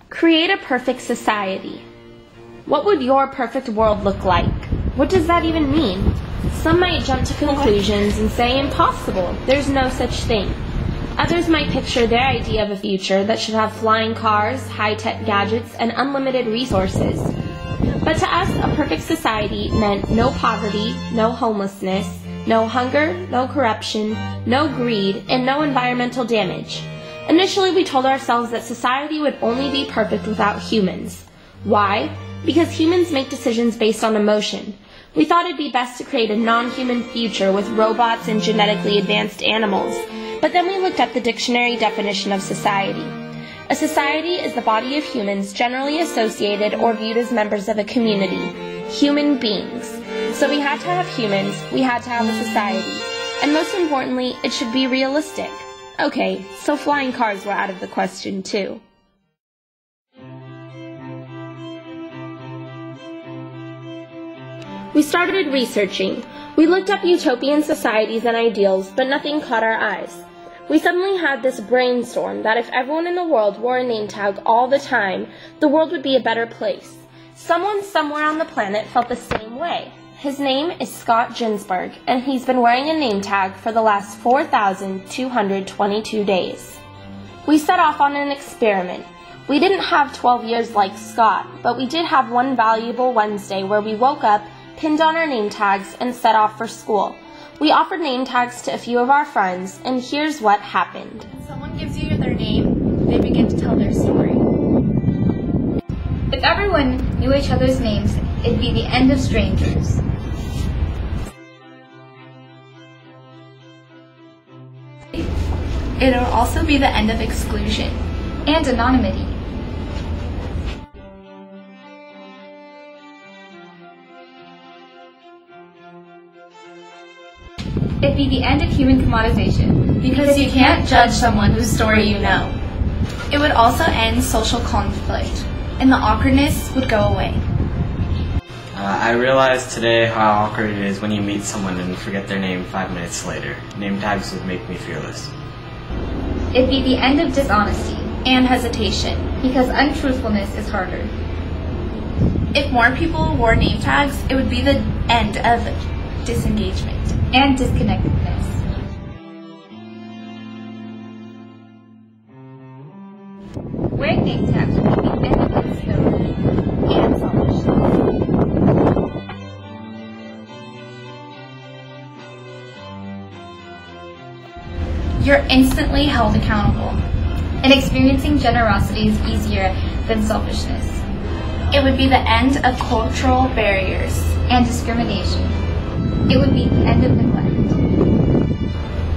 Create a perfect society. What would your perfect world look like? What does that even mean? Some might jump to conclusions and say impossible, there's no such thing. Others might picture their idea of a future that should have flying cars, high-tech gadgets, and unlimited resources. But to us, a perfect society meant no poverty, no homelessness, no hunger, no corruption, no greed, and no environmental damage. Initially, we told ourselves that society would only be perfect without humans. Why? Because humans make decisions based on emotion. We thought it'd be best to create a non-human future with robots and genetically advanced animals. But then we looked up the dictionary definition of society. A society is the body of humans generally associated or viewed as members of a community. Human beings. So we had to have humans, we had to have a society. And most importantly, it should be realistic. Okay, so flying cars were out of the question too. We started researching. We looked up utopian societies and ideals, but nothing caught our eyes. We suddenly had this brainstorm that if everyone in the world wore a name tag all the time, the world would be a better place. Someone somewhere on the planet felt the same way. His name is Scott Ginsberg, and he's been wearing a name tag for the last 4,222 days. We set off on an experiment. We didn't have 12 years like Scott, but we did have one valuable Wednesday where we woke up, pinned on our name tags, and set off for school. We offered name tags to a few of our friends, and here's what happened. When someone gives you their name, they begin to tell their story. If everyone knew each other's names, it'd be the end of strangers. It'll also be the end of exclusion and anonymity. It'd be the end of human commoditization, because you can't judge someone whose story you know. It would also end social conflict, and the awkwardness would go away. I realized today how awkward it is when you meet someone and forget their name 5 minutes later. Name tags would make me fearless. It'd be the end of dishonesty and hesitation, because untruthfulness is harder. If more people wore name tags, it would be the end of disengagement and disconnectedness. Wearing name tags would be the end of instability and selfishness. You're instantly held accountable, and experiencing generosity is easier than selfishness. It would be the end of cultural barriers and discrimination. It would be the end of neglect.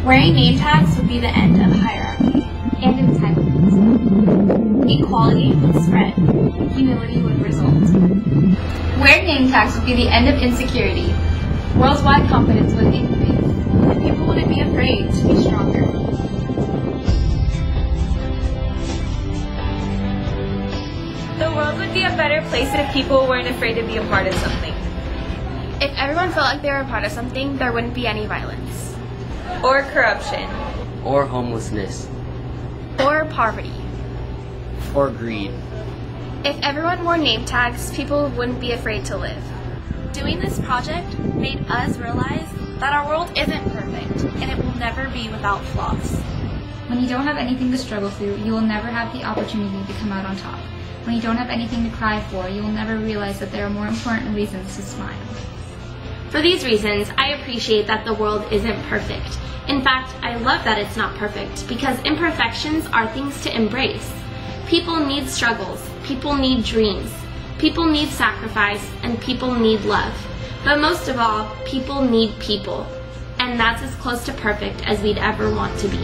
Wearing name tags would be the end of hierarchy and entitlement. Equality would spread. Humility would result. Wearing name tags would be the end of insecurity. Worldwide confidence would increase, and people wouldn't be afraid to be stronger. The world would be a better place if people weren't afraid to be a part of something. If everyone felt like they were a part of something, there wouldn't be any violence. Or corruption. Or homelessness. Or poverty. Or greed. If everyone wore name tags, people wouldn't be afraid to live. Doing this project made us realize that our world isn't perfect, and it will never be without flaws. When you don't have anything to struggle through, you will never have the opportunity to come out on top. When you don't have anything to cry for, you will never realize that there are more important reasons to smile. For these reasons, I appreciate that the world isn't perfect. In fact, I love that it's not perfect, because imperfections are things to embrace. People need struggles, people need dreams, people need sacrifice, and people need love. But most of all, people need people. And that's as close to perfect as we'd ever want to be.